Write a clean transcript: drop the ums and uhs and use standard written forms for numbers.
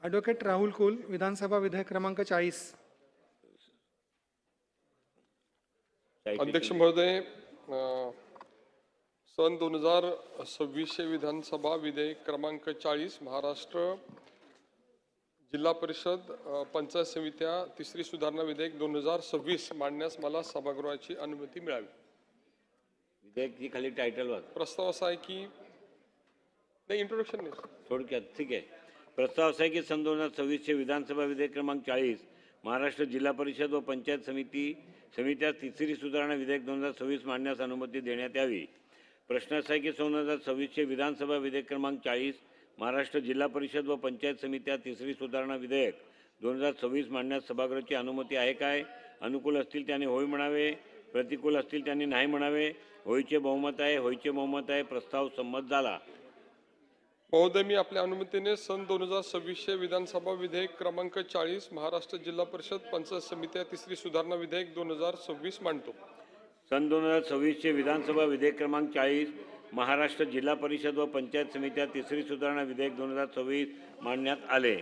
Advocate Rahul कुल, विधानसभा विधेयक क्रमांक 40. अध्यक्ष महोदय, सन 2026 विधानसभा विधेयक क्रमांक 40 महाराष्ट्र जिल्हा परिषद पंचायत समित्या तिसरी सुधारणा विधेयक 2026 मांडण्यास मला सभागृहाची अनुमती मिळावी। विधेयक खाली टायटल वाच। प्रस्ताव असा आहे की नाही, इंट्रोडक्शन नाही थोडक्यात, ठीक आहे। प्रस्ताव असा आहे की सन 2026 चे विधानसभा विधेयक क्रमांक 40 महाराष्ट्र जिल्हा परिषद व पंचायत समित्या तिसरी सुधारणा विधेयक 2026 मांडण्यास अनुमती देण्यात यावी। प्रश्न असा आहे की सन 2026 चे विधानसभा विधेयक क्रमांक 40 महाराष्ट्र जिल्हा परिषद व पंचायत समित्या तिसरी सुधारणा विधेयक 2026 मांडण्यास सभागृहाची अनुमती आहे काय? अनुकूल असतील त्याने होय म्हणावे, प्रतिकूल असतील त्यांनी नाही म्हणावे। होयचे बहुमत आहे, होयचे बहुमत आहे। प्रस्ताव संमत झाला। महोदय, मी आपल्या अनुमतीने सन 2026 विधानसभा विधेयक क्रमांक 40 महाराष्ट्र जिल्हा परिषद पंचायत समित्या तिसरी सुधारणा विधेयक 2026 मांडतो। सन 2026 चे विधानसभा विधेयक क्रमांक 40 महाराष्ट्र जिल्हा परिषद व पंचायत समित्या तिसरी सुधारणा विधेयक 2026 मांडण्यात आले।